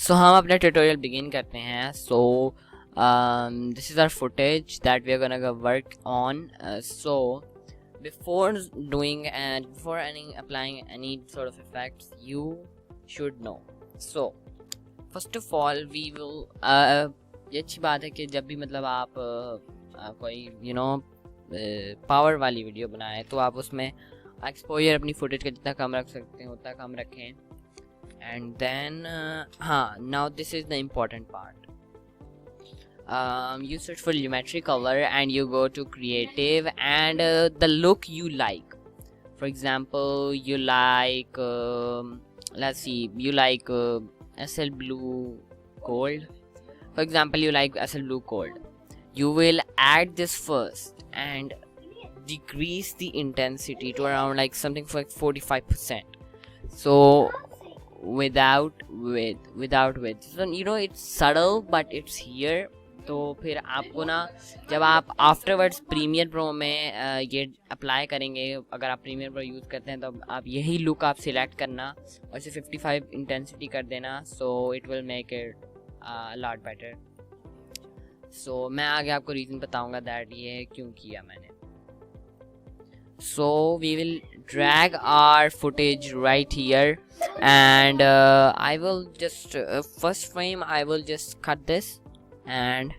So हम अपना tutorial begin करते हैं. So this is our footage that we are gonna work on. So before doing and before applying any sort of effects, you should know. So first of all we will ये अच्छी बात है कि जब भी मतलब आप कोई पावर वाली वीडियो बनाए तो आप उसमें एक्सपोजर अपनी फुटेज का जितना कम रख सकते हैं उतना कम रखें. And then now this is the important part. You search for geometry color and you go to creative and the look you like. For example, you like let's see, you like SL blue gold. For example, you like SL blue gold. You will add this first and decrease the intensity to around like something for like 45%. So without width, so you know it's subtle but it's here. तो फिर आपको ना जब आप afterwards premiere pro में ये apply करेंगे, अगर आप प्रीमियर प्रो यूज़ करते हैं तो आप यही लुक आप सिलेक्ट करना और इसे 55 इंटेंसिटी कर देना. So it will make it lot better. So मैं आगे आपको रीज़न बताऊंगा दैट ये क्यों किया मैंने. So we will drag our footage right here and I will just first frame I will just cut this and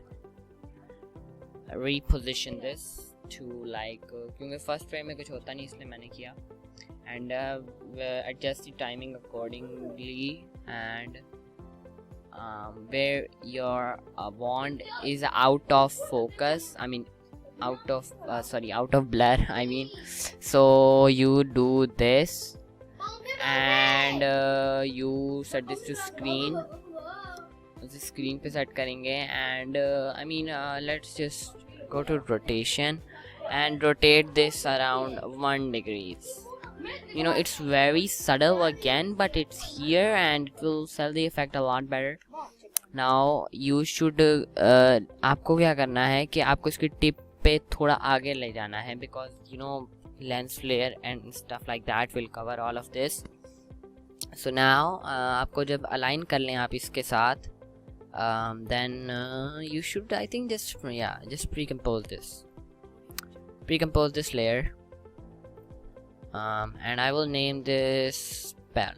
reposition this to like क्योंकि first frame में कुछ होता नहीं इसलिए मैंने किया. And adjust the timing accordingly and where your wand is out of focus, I mean out of blur, I mean, so you do this and you set this to screen. Screen पे set करेंगे and I mean let's just go to rotation and rotate this around 1 degrees. You know it's very subtle again but it's here and it will sell the effect a lot better. Now you should आपको क्या करना है कि आपको इसकी tip पे थोड़ा आगे ले जाना है because you know lens flare and stuff like that will cover all of this. So now आपको जब align कर लें आप इसके साथ then you should I think just pre-compose this layer and I will name this spell.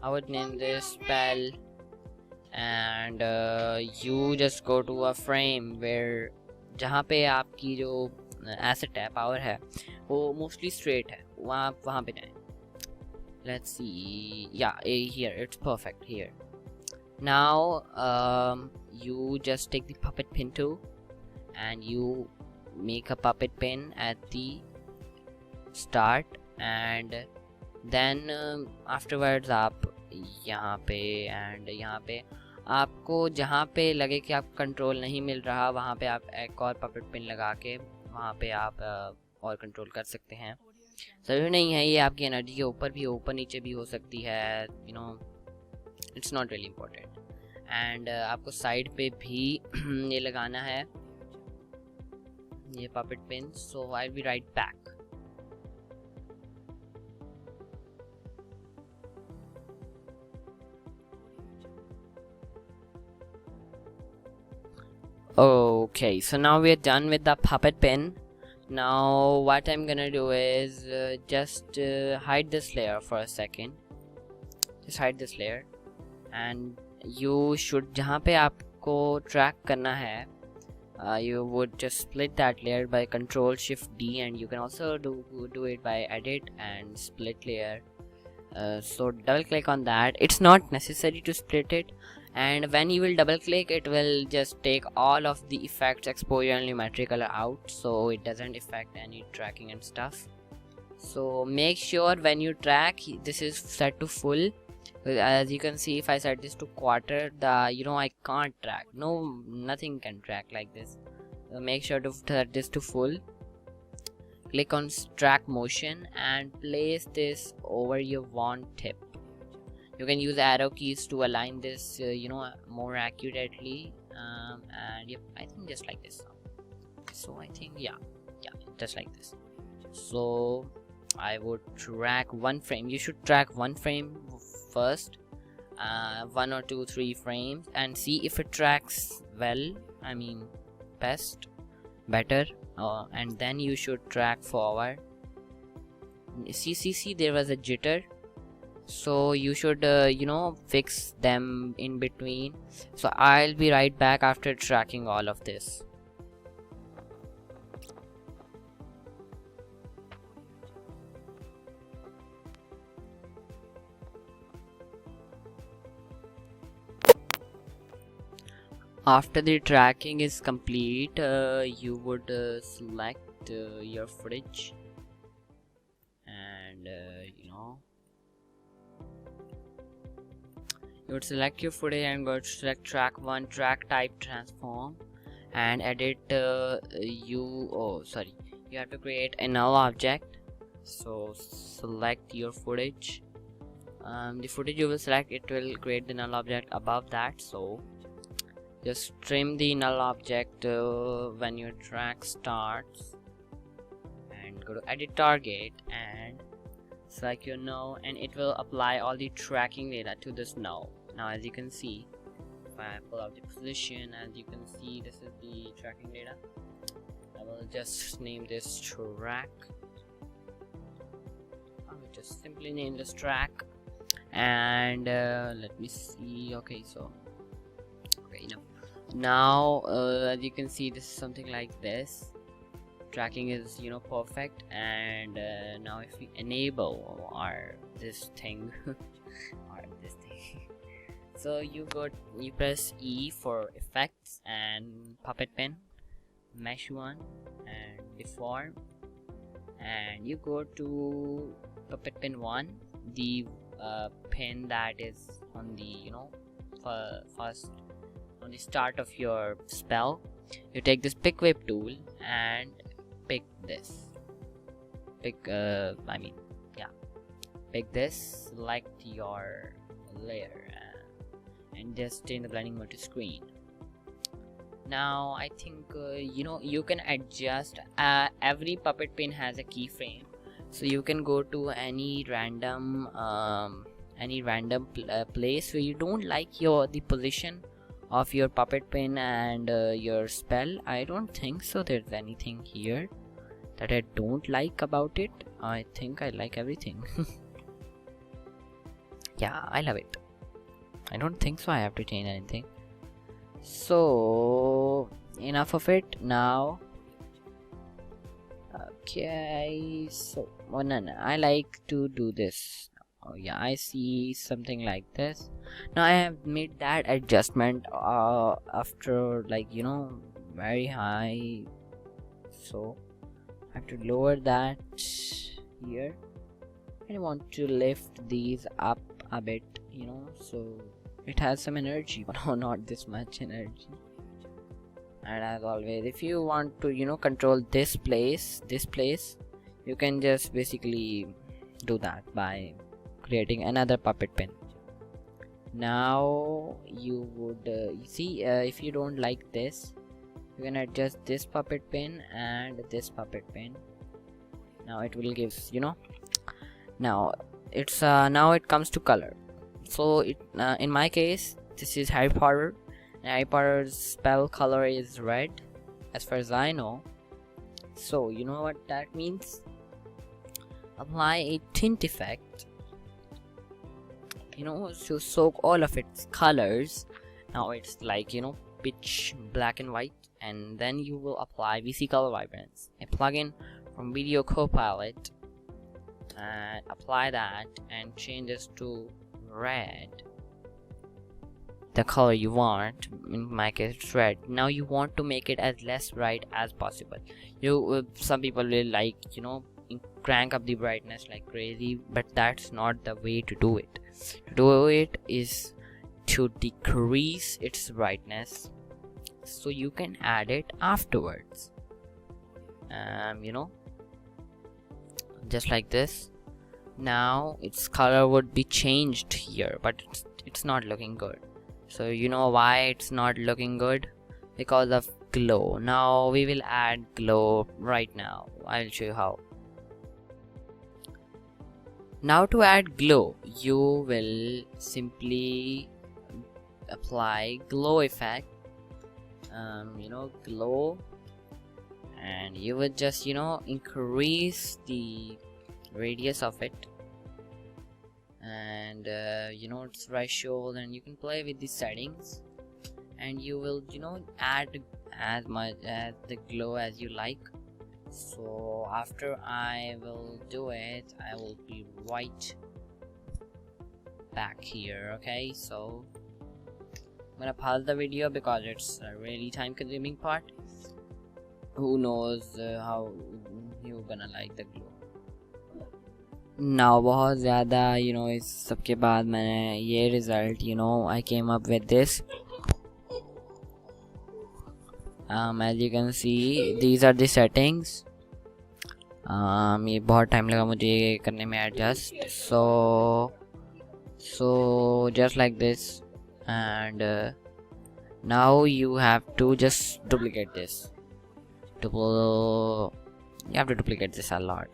I would name this spell and you just go to a frame where जहाँ पे आपकी जो एसेट है पावर है वो मोस्टली स्ट्रेट है वहाँ पे जाएं. Let's see, yeah, here it's perfect here. Now you just take the puppet pin tool and you make a puppet pin at the start and then afterwards आप यहाँ पे and यहाँ पे आपको जहाँ पे लगे कि आप कंट्रोल नहीं मिल रहा वहाँ पे आप एक और पपेट पिन लगा के वहाँ पे आप और कंट्रोल कर सकते हैं. ज़रूरी नहीं है ये आपकी एनर्जी के ऊपर भी ऊपर नीचे भी हो सकती है, you know it's not really important. And आपको साइड पे भी ये लगाना है ये puppet pin. So I will be right back. Okay, so now we are done with the puppet pin. Now what I'm gonna do is just hide this layer for a second. Just hide this layer and you should जहाँ पे आपको track करना है you would just split that layer by Control Shift D and you can also do it by edit and split layer. So double click on that. It's not necessary to split it. And when you will double click it will just take all of the effects, exposure and geometry color out so it doesn't affect any tracking and stuff. So make sure when you track this is set to full. As you can see if I set this to quarter, I can't track, nothing can track like this. So make sure to set this to full. Click on track motion and place this over your wand tip. You can use arrow keys to align this more accurately and yep, I think just like this. So I think yeah just like this. So I would track one frame. You should track one frame first 1 or 2 3 frames and see if it tracks well, I mean better, and then you should track forward. See, there was a jitter, so you should fix them in between. So I'll be right back after tracking all of this. After the tracking is complete, you would select your footage, and you would select your footage and go to select track 1, track type transform, and edit. You have to create a null object. So select your footage. The footage you will select, it will create the null object above that. So just trim the null object when your track starts, and go to edit target and select your null, and it will apply all the tracking data to this null. Now as you can see, if I pull out the position, as you can see, this is the tracking data. I will just name this track. I will just simply name this track, and let me see. Okay, enough. Now as you can see, this is something like this. Tracking is perfect, and now if we enable this thing so you press E for effects and puppet pen, mesh 1 and deform, and you go to puppet pen 1, the pen that is on the first on the start of your spell. You take this pick whip tool and pick this. Pick this, select your layer, and just change the blending mode to screen. Now I think you can adjust. Every puppet pin has a keyframe, so you can go to any random place where you don't like the position of your puppet pin and your spell. I don't think so there's anything here that I don't like about it. I think I like everything. Yeah, I love it. I don't think so I have to change anything. So enough of it now. Okay, so no, I like to do this. Oh yeah, I see something like this. Now I have made that adjustment after very high, so I have to lower that here. I want to lift these up a bit, so it has some energy, but not this much energy. And as always, if you want to control this place, you can just basically do that by creating another puppet pin. Now you would see, if you don't like this, you can adjust this puppet pin and this puppet pin. Now it will give now it's now it comes to color. So in my case, this is Harry Potter, and Harry Potter's spell color is red, as far as I know. So you know what that means? Apply a tint effect, to soak all of its colors. Now it's like pitch black and white, and then you will apply VC Color Vibrance, a plugin from Video Copilot, and apply that and change this to red, the color you want. In my case it's red. Now you want to make it as less bright as possible. Some people will crank up the brightness like crazy, but that's not the way to do it. To do it is to decrease its brightness, so you can add it afterwards. Just like this. Now its color would be changed here, but it's not looking good. So you know why it's not looking good? Because of glow. Now we will add glow right now. I'll show you how. Now to add glow, you will simply apply glow effect, glow, and you would just increase the radius of it, and its threshold, and you can play with the settings, and you will add as much as the glow as you like. So after I will do it, I will be right back here. Okay, so I'm gonna pause the video because it's a really time consuming part. Who knows how you're gonna like the glow. Now बहुत ज़्यादा इस सब के बाद मैंने ये result I came up with this. As you can see, these are the settings. ये बहुत टाइम लगा मुझे ये करने में adjust. So just like this, and now you have to just duplicate this. You have to duplicate this a lot.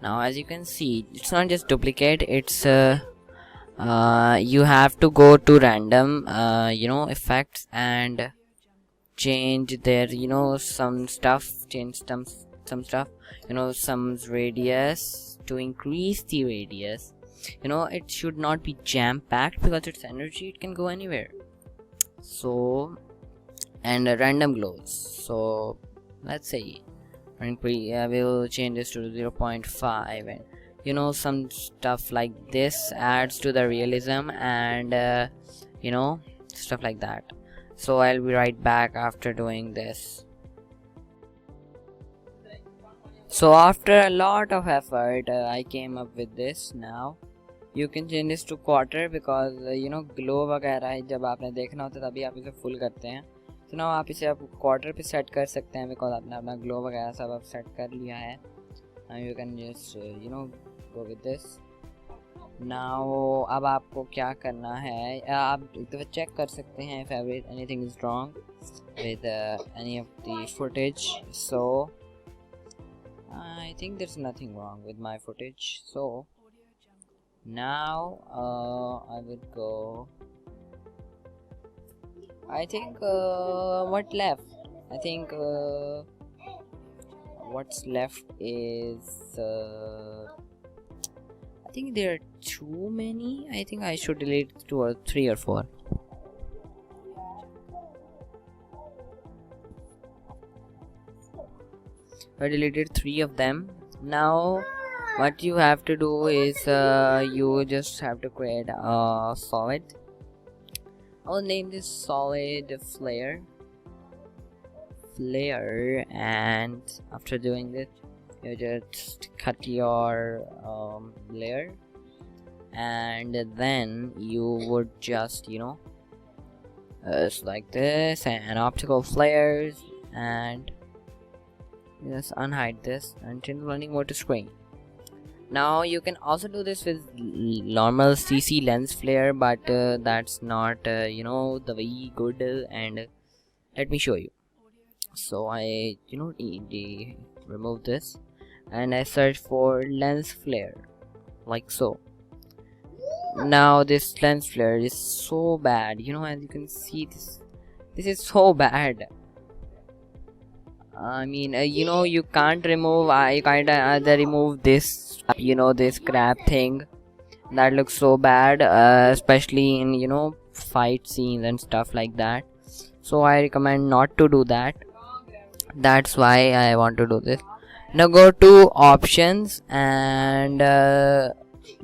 Now as you can see, it's not just duplicate, it's you have to go to random effects and change their some stuff, some radius to increase the radius. It should not be jam packed because it's energy, it can go anywhere. So, and random glows, so let's say I will change this to 0.5, and some stuff like this adds to the realism, and stuff like that. So I'll be right back after doing this. So after a lot of effort, I came up with this. Now you can change this to quarter because glow वगैरह जब आपने देखना होता है तभी आप इसे full करते हैं. तो now आप इसे आप quarter पे set कर सकते हैं because आपने अपना glow वगैरह सब आप set कर लिया है. Now you can just go with this. Now अब आपको क्या करना है, आप एक दफ़ा check कर सकते हैं if anything is wrong with any of the footage. So I think there's nothing wrong with my footage. So now I would go, I think what left, I think what's left is I think there are too many. I think I should delete 2 or 3 or 4. I deleted 3 of them. Now what you have to do is you just have to create a solid. I'll name this solid flare, and after doing this you just cut your layer, and then you would just like this, and optical flares, and just unhide this and change the running mode to screen. Now you can also do this with normal CC lens flare, but that's not the way good, and let me show you. So I remove this and I search for lens flare like so. Now this lens flare is so bad, as you can see, this is so bad. I mean you can't remove, I kinda either remove this this crab thing that looks so bad, especially in fight scenes and stuff like that. So I recommend not to do that. That's why I want to do this. Now go to options and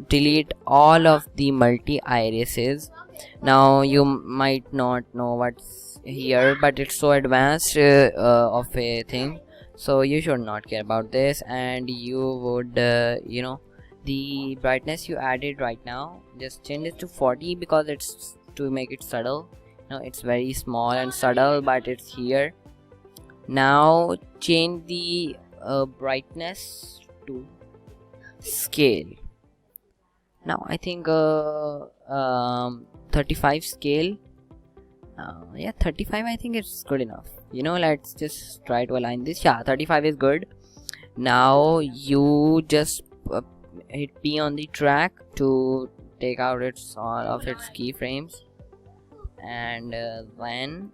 delete all of the multi irises. Now you might not know what's here, but it's so advanced of a thing, so you should not care about this. And you would the brightness you added right now, just change it to 40 because it's to make it subtle. It's very small and subtle, but it's here. Now change the brightness to scale. Now I think 35 scale. Yeah, 35, I think it's good enough. You know, let's just try to align this. Yeah, 35 is good. Now you just hit P on the track to take out all of its keyframes, and then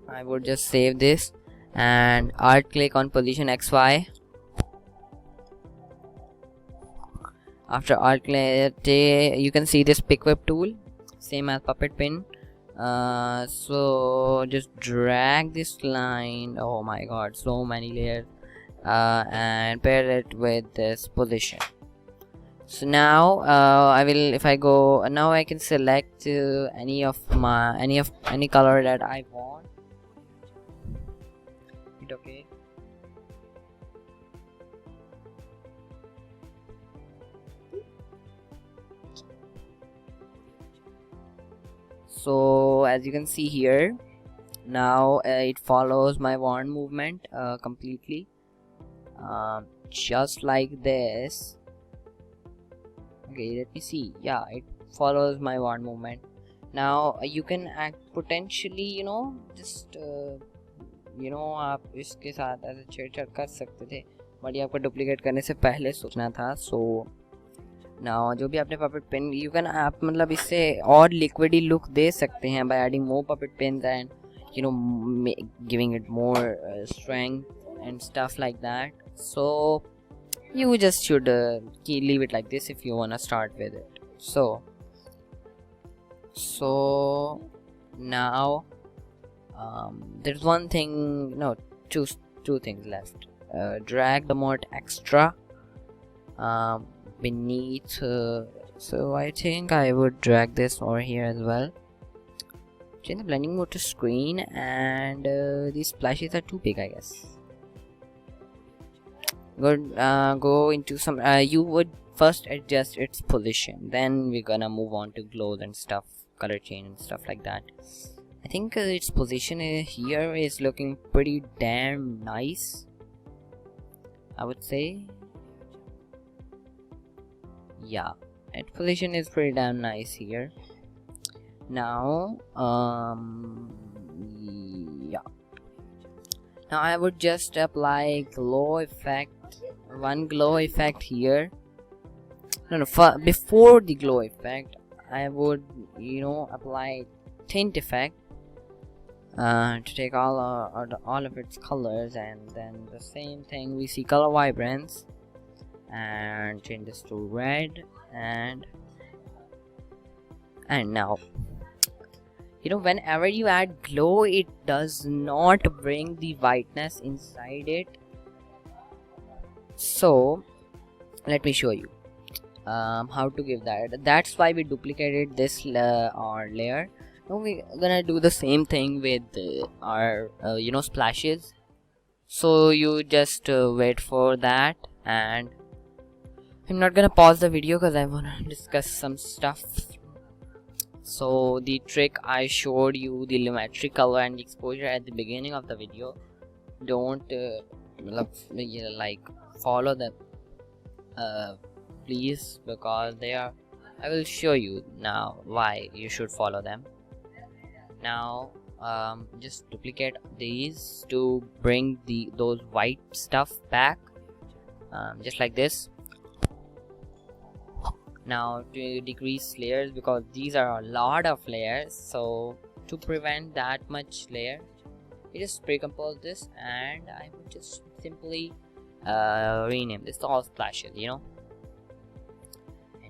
I would just save this and alt click on position XY. After alt click, you can see this pick whip tool, same as puppet pin. So just drag this line, oh my god, so many layers, and pair it with this position. So now if I go now, I can select any color that I want. Hit OK. So as you can see here, now it follows my wand movement completely, just like this. Okay, let me see. Yeah, it follows my wand movement. Now you can potentially, just आप इसके साथ ऐसे छेड़छाड़ कर सकते थे, but ये आपको डुप्लीकेट करने से पहले सोचना था. सो नाउ जो भी आपने पपेट पेन, यू कैन आप मतलब इससे और लिक्विडी लुक दे सकते हैं by adding more puppet pens and giving it more strength and stuff like that. So you just should leave it like this if you wanna start with it. So now there's one thing, no, two things left. Drag the mode extra beneath, so I think I would drag this over here as well. Change the blending mode to screen, and these splashes are too big, I guess. Go into some, you would first adjust its position, then we're gonna move on to glows and stuff, color change and stuff like that. I think its position here is looking pretty damn nice, I would say. Yeah, its position is pretty damn nice here. Now yeah, now I would just apply glow effect, one glow effect here. Before the glow effect, I would apply tint effect to take all of its colors, and then the same thing, we see color vibrance, and change this to red, and now whenever you add glow, it does not bring the whiteness inside it. So let me show you how to give that. That's why we duplicated this layer. Now we're gonna do the same thing with our splashes. So you just wait for that, and I'm not gonna pause the video because I wanna discuss some stuff. So the trick I showed you, the lumetri color and the exposure at the beginning of the video, don't follow them please, because they are, I will show you now why you should follow them. Now just duplicate these to bring those white stuff back, just like this. Now to decrease layers, because these are a lot of layers, so to prevent that much layer, you just pre-compose this, and I would just simply rename this all splashes, and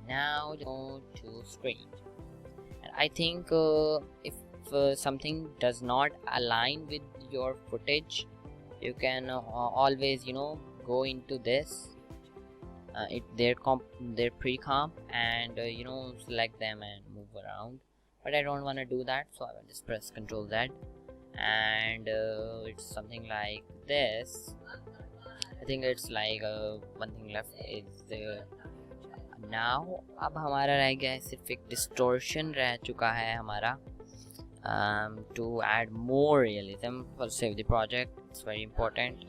now go to screen. And I think if something does not align with your footage, you can always go into this their pre-comp, and select them and move around, but I don't want to do that, so I will just press Ctrl Z, and it's something like this. I think it's like one thing left is now अब हमारा रह गया है सिर्फ एक distortion रह चुका है हमारा, to add more realism for save the project. It's very important.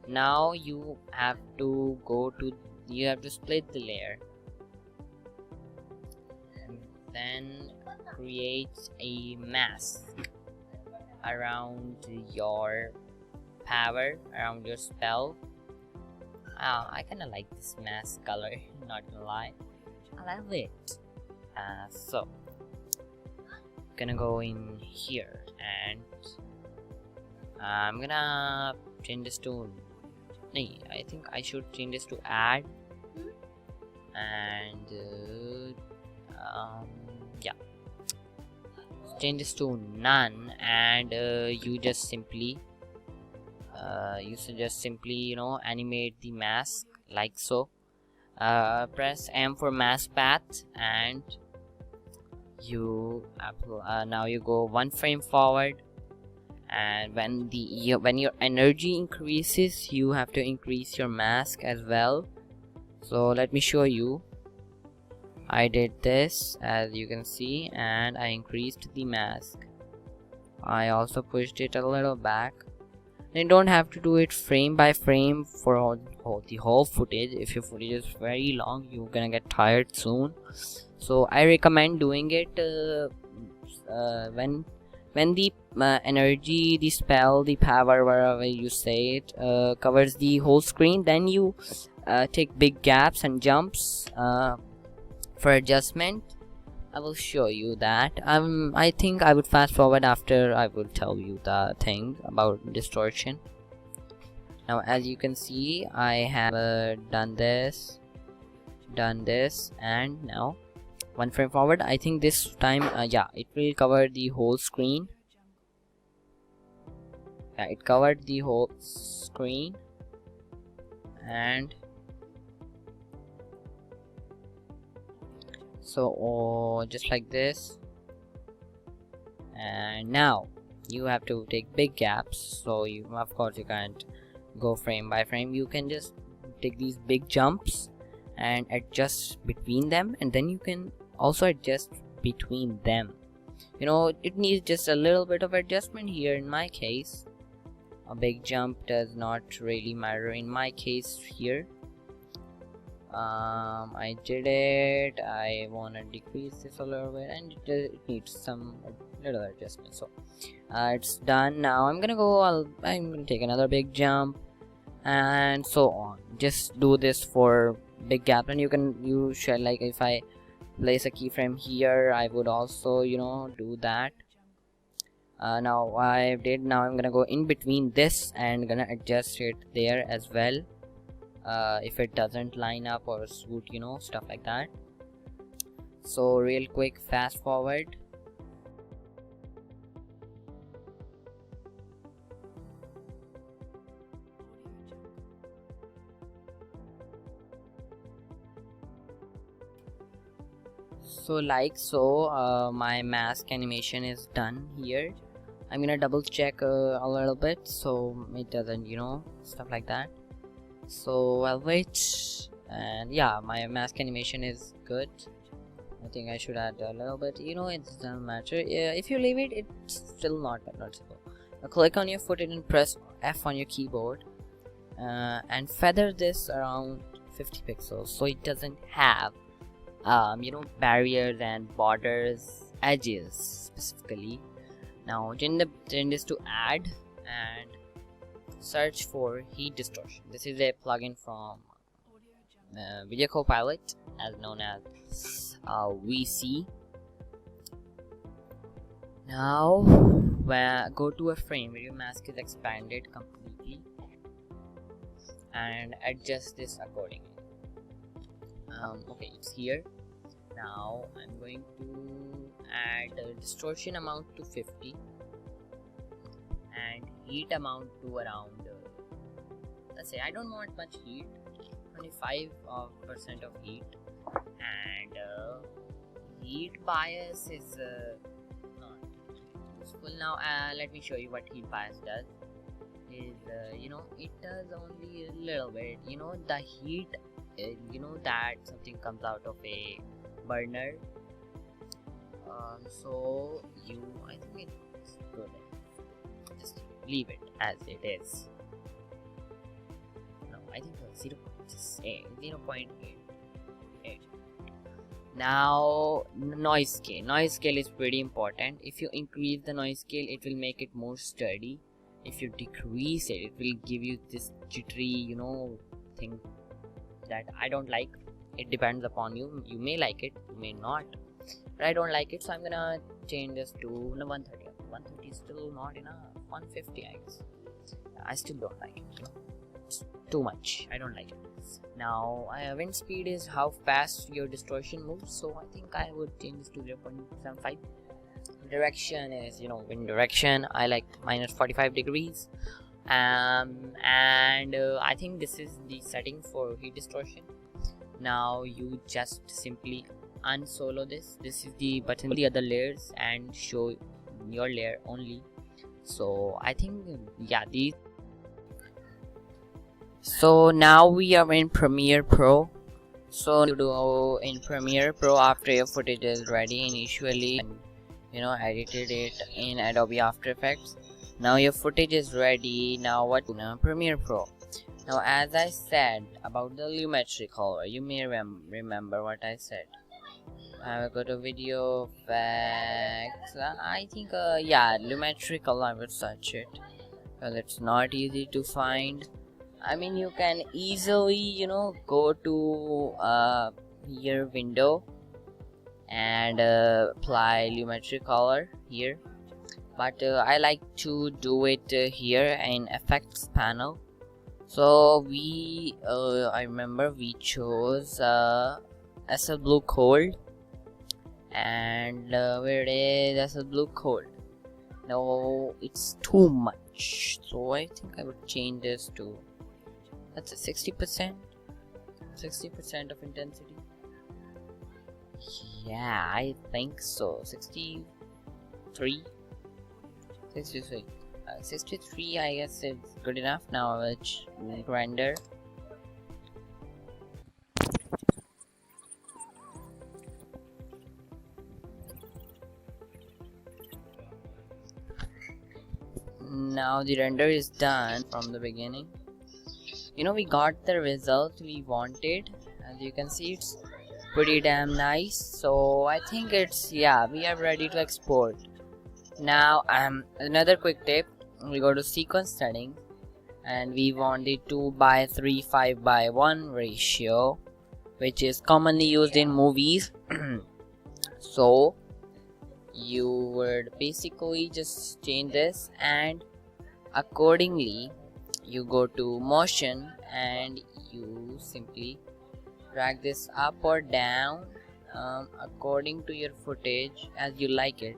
Now you have to split the layer, and then create a mask. around your power, around your spell. I kind of like this mask color, not gonna lie, I love it. So gonna go in here and I'm gonna change this to I think I should change this to add, and yeah, change this to none, and you just simply animate the mask like so. Press M for mask path, and you now you go one frame forward, and when your energy increases, you have to increase your mask as well. So let me show you. I did this, as you can see, and I increased the mask. I also pushed it a little back. You don't have to do it frame by frame for the whole footage. If your footage is very long, you're gonna get tired soon. So I recommend doing it when the energy, the spell, the power, wherever you say it, covers the whole screen. Then you take big gaps and jumps for adjustment. I will show you that. I think I would fast forward after I will tell you the thing about distortion. Now as you can see, I have done this, and now one frame forward. I think this time yeah, it will cover the whole screen. Yeah, it covered the whole screen, and so just like this. And now you have to take big gaps, so you, of course, you can't go frame by frame. You can just take these big jumps and adjust between them, and then you can also adjust between them. You know, it needs just a little bit of adjustment here. In my case, a big jump does not really matter in my case here. I did it. I want to decrease this a little bit, and it needs some little adjustment. So it's done. Now I'm gonna take another big jump, and so on. Just do this for big gap, and you should, like, if I place a keyframe here, I would also, you know, do that. Now I did. Now I'm gonna go in between this and gonna adjust it there as well. If it doesn't line up or suit, you know, stuff like that. So real quick, fast forward. So like so, my mask animation is done here. I'm gonna double check a little bit so it doesn't, you know, stuff like that. So I'll wait, and yeah, my mask animation is good. I think I should add a little bit, you know, it doesn't matter. If you leave it, it's still not noticeable. Now click on your footage and press F on your keyboard, and feather this around 50 pixels so it doesn't have you know, barriers and borders, edges specifically. Now change this to add and search for heat distortion. This is a plugin from Video Copilot, as known as VC. Now go to a frame where your mask is expanded completely and adjust this accordingly. Okay, it's here. Now I'm going to add a distortion amount to 50 and heat amount to around let's say I don't want much heat, 25% of heat, and heat bias is not useful. Now let me show you what heat bias does. Is you know, it does only a little bit, you know, the heat, you know, that something comes out of a burner, so I think it's good. Just leave it as it is. No, I think 0.8. Now noise scale is pretty important. If you increase the noise scale, it will make it more sturdy. If you decrease it, it will give you this jittery thing that I don't like. It depends upon you. You may like it, you may not, but I don't like it, so I'm gonna change this to 130. 130 is still not enough. 150, I guess. I still don't like it. It's too much. I don't like it. Now wind speed is how fast your distortion moves, so I think I would change this to 0.75. Direction is wind direction. I like minus 45 degrees. And I think this is the setting for heat distortion. Now you just simply unsolo this. This is the button for the other layers and show your layer only. So I think these. So now we are in Premiere Pro. So you do in Premiere Pro after your footage is ready initially, edited it in Adobe After Effects. Now your footage is ready. Now what? Premiere Pro. Now as I said about the lumetri color, you may remember what I said. I will go to video effects. I think lumetri color. I would search it because it's not easy to find. I mean, you can easily go to your window and apply lumetri color here, but I like to do it here in effects panel. So I remember we chose SL Blue Cold, and where it is SL Blue Cold. No, it's too much, so I think I would change this to, that's a 60% of intensity. Yeah, I think so. 63, I guess it's good enough. Now let's render. Now the render is done from the beginning. We got the result we wanted. As you can see, it's pretty damn nice. So I think it's, we are ready to export. Now another quick tip, we go to sequence settings and we want the 2:3 5:1 ratio, which is commonly used in movies. So you would basically just change this, and accordingly you go to motion and you simply drag this up or down according to your footage as you like it.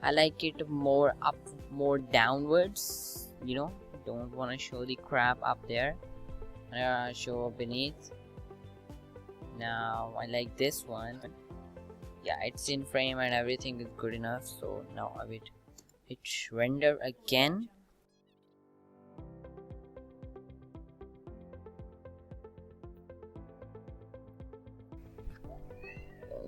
I like it more up, more downwards. Don't want to show the crap up there. I show beneath. Now I like this one. Yeah, it's in frame and everything is good enough. So now I will hit render again.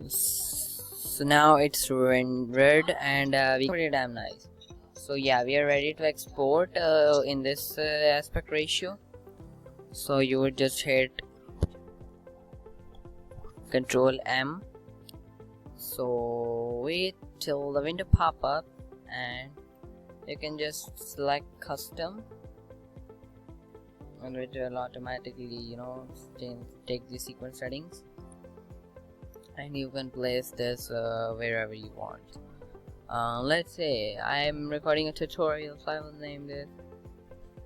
So now it's rendered and pretty damn nice. So we are ready to export in this aspect ratio. So you would just hit Control M. So wait till the window pop up and you can just select custom, and it will automatically take the sequence settings, and you can place this wherever you want. Let's say I'm recording a tutorial, so I will name this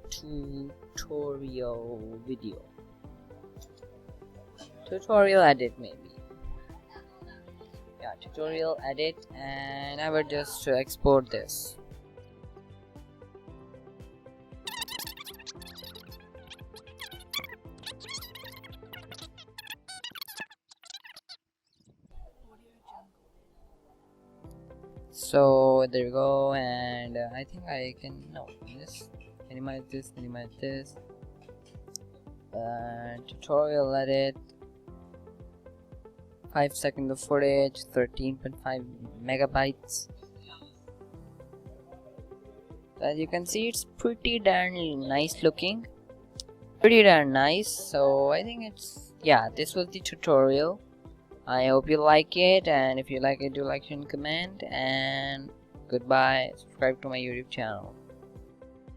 tutorial video, tutorial edit maybe. Tutorial edit, and I will just export this. So there we go, and I think I can just minimize this, tutorial edit, 5 seconds of footage, 13.5 megabytes. As you can see, it's pretty darn nice looking, pretty darn nice. So I think it's, this was the tutorial. I hope you like it, and if you like it, do like, share, and comment, and goodbye. Subscribe to my YouTube channel.